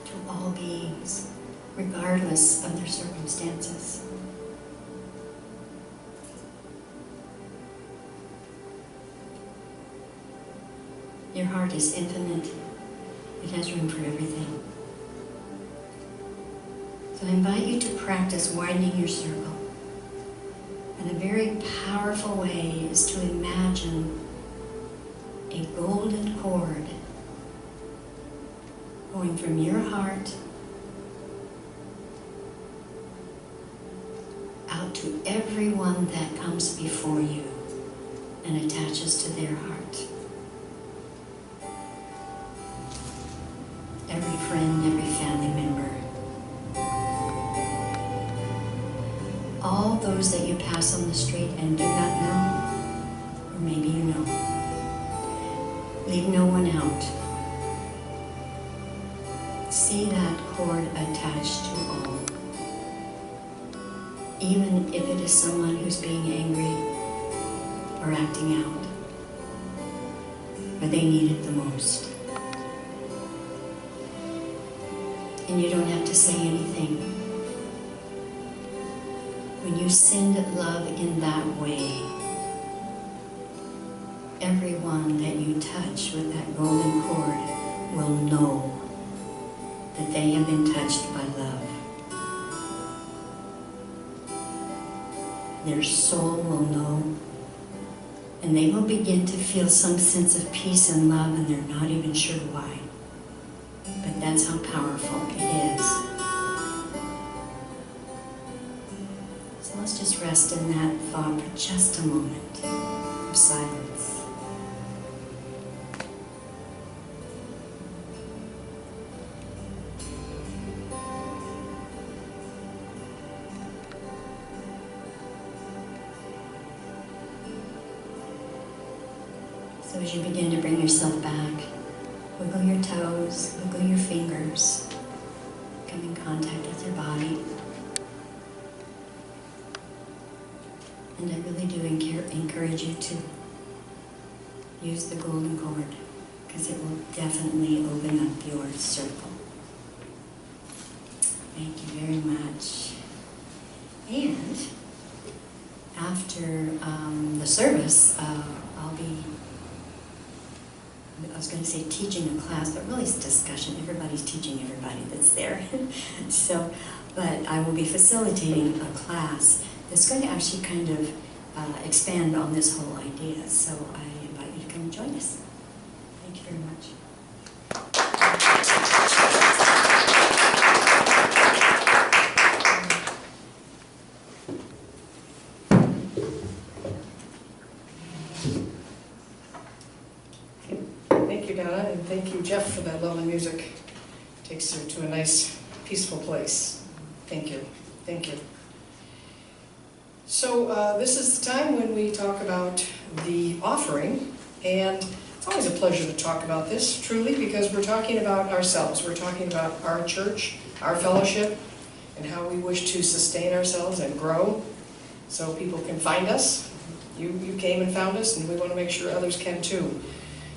To all beings, regardless of their circumstances. Your heart is infinite. It has room for everything. So I invite you to practice widening your circle. And a very powerful way is to imagine a golden cord going from your heart out to everyone that comes before you and attaches to their heart. Every friend, every family member. All those that you pass on the street and do not know, or maybe you know. Leave no one out. See that cord attached to all. Even if it is someone who's being angry or acting out, but they need it the most. And you don't have to say anything. when you send love in that way, everyone that you touch with that golden cord will know that they have been touched by love. Their soul will know, and they will begin to feel some sense of peace and love, and they're not even sure why. But that's how powerful it is. So let's just rest in that thought for just a moment of silence. So as you begin to bring yourself back, wiggle your toes, wiggle your fingers, come in contact with your body. And I really do encourage you to use the golden cord, because it will definitely open up your circle. Thank you very much. And after the service, I was going to say teaching a class, but really it's discussion. Everybody's teaching everybody that's there. So, but I will be facilitating a class that's going to actually kind of expand on this whole idea. So I invite you to come and join us. Thank you very much. Thank you, Donna, and thank you, Jeff, for that lovely music. Takes you to a nice, peaceful place. Thank you. Thank you. So this is the time when we talk about the offering, and it's always a pleasure to talk about this, truly, because we're talking about ourselves. We're talking about our church, our fellowship, and how we wish to sustain ourselves and grow so people can find us. You came and found us, and we want to make sure others can too.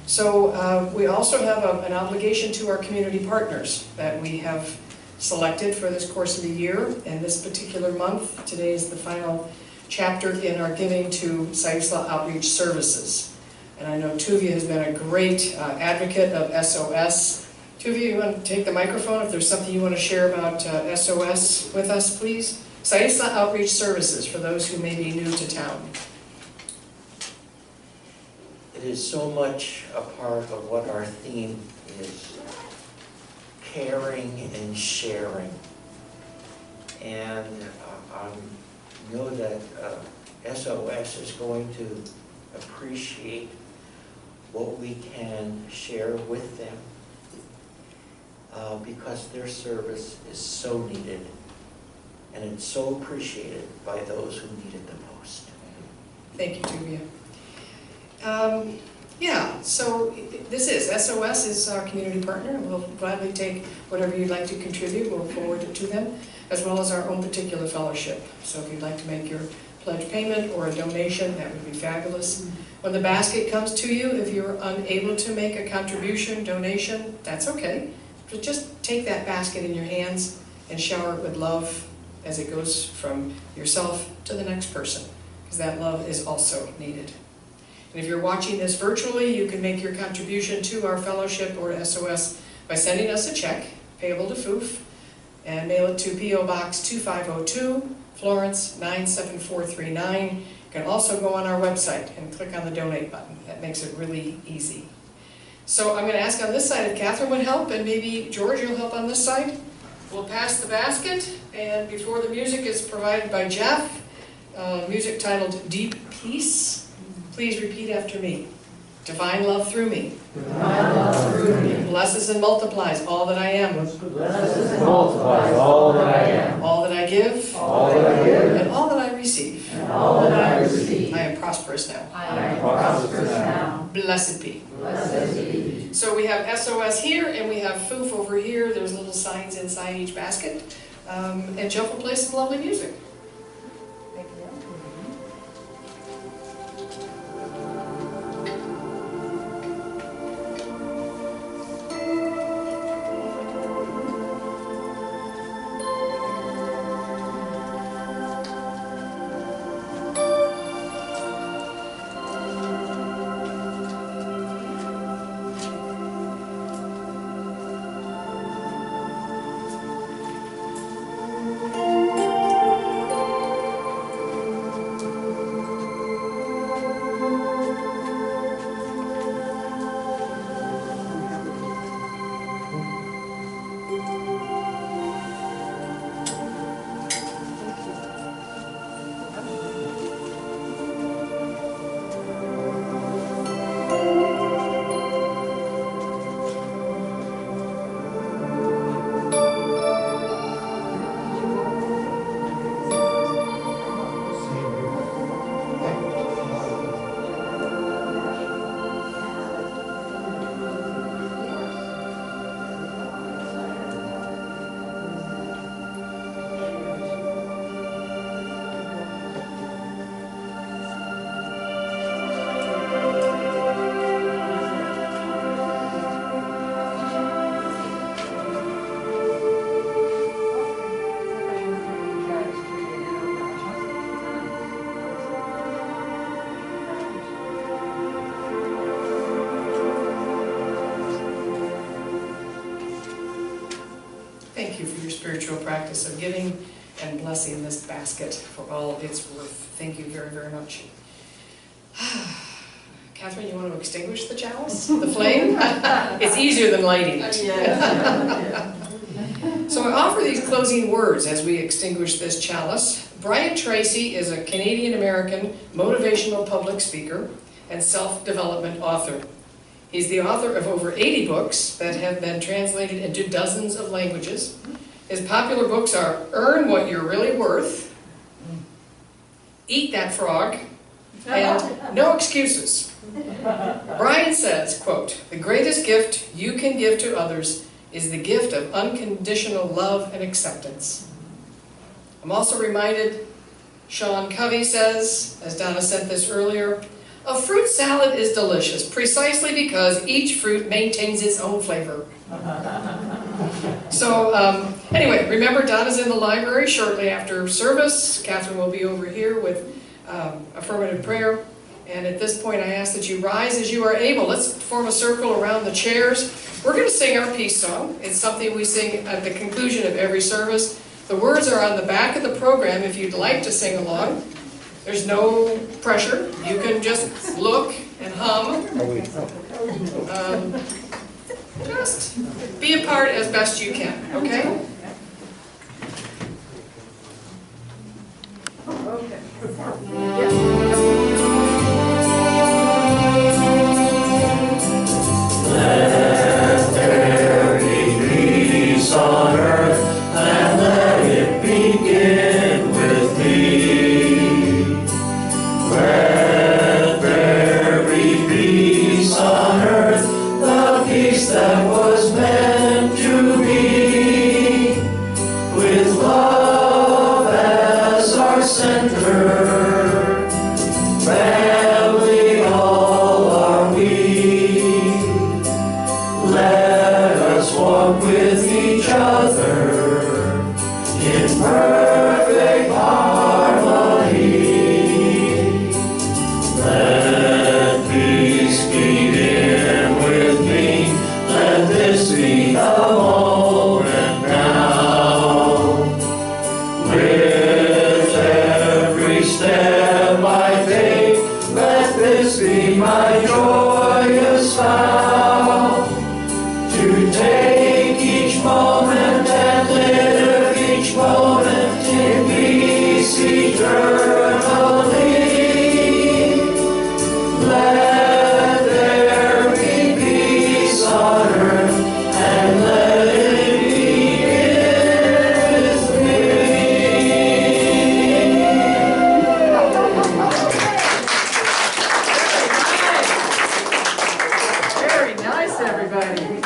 So we also have an obligation to our community partners that we have selected for this course of the year and this particular month. Today is the final chapter in our giving to Saisla Outreach Services. And I know Tuvia has been a great advocate of SOS. Tuvia, you want to take the microphone if there's something you want to share about SOS with us, please? Saisla Outreach Services, for those who may be new to town. It is so much a part of what our theme is, caring and sharing. And I know that SOS is going to appreciate what we can share with them because their service is so needed and it's so appreciated by those who need it the most. Thank you, Tuvia. Yeah, so this is, SOS is our community partner, and we'll gladly take whatever you'd like to contribute, we'll forward it to them, as well as our own particular fellowship. So if you'd like to make your pledge payment or a donation, that would be fabulous. When the basket comes to you, if you're unable to make a contribution, donation, that's okay. But just take that basket in your hands and shower it with love as it goes from yourself to the next person, because that love is also needed. And if you're watching this virtually, you can make your contribution to our fellowship or to SOS by sending us a check, payable to FOOF, and mail it to P.O. Box 2502, Florence 97439. You can also go on our website and click on the donate button. That makes it really easy. So I'm going to ask on this side if Catherine would help, and maybe George, you'll help on this side. We'll pass the basket, and before the music is provided by Jeff, music titled Deep Peace. Please repeat after me. Divine love through me. Divine love through me. Blesses and multiplies all that I am. Blesses and multiplies all that I am. All that I give. All that I give. And all that I receive. And all that I receive. I am prosperous now. I am prosperous now. Blessed be. Blessed be. So we have SOS here, and we have FOOF over here. There's little signs inside each basket. And Jeff will play some lovely music. mutual practice of giving and blessing this basket for all it's worth. Thank you very, very much. Catherine, you want to extinguish the chalice, the flame? It's easier than lighting it. So I offer these closing words as we extinguish this chalice. Brian Tracy is a Canadian-American motivational public speaker and self-development author. He's the author of over 80 books that have been translated into dozens of languages. His popular books are Earn What You're Really Worth, Eat That Frog, and No Excuses. Brian says, quote, "The greatest gift you can give to others is the gift of unconditional love and acceptance." I'm also reminded, Sean Covey says, as Donna said this earlier, a fruit salad is delicious precisely because each fruit maintains its own flavor. So anyway, remember Donna's in the library shortly after service. Catherine will be over here with affirmative prayer. And at this point I ask that you rise as you are able. Let's form a circle around the chairs. We're going to sing our peace song. It's something we sing at the conclusion of every service. The words are on the back of the program if you'd like to sing along. There's no pressure. You can just look and hum. Just be a part as best you can, okay? Let there be peace on earth, and let it begin with me. Let there be peace on earth, the peace that was meant to be, with love as our center. Family all are we. Let us walk with each other in perfect harmony. Let peace begin with me. Let this be the moment now. With every step I take, let this be my joyous vow. To take each moment and live each moment in peace eternally. Let there be peace on earth, and let it begin with Very nice, everybody.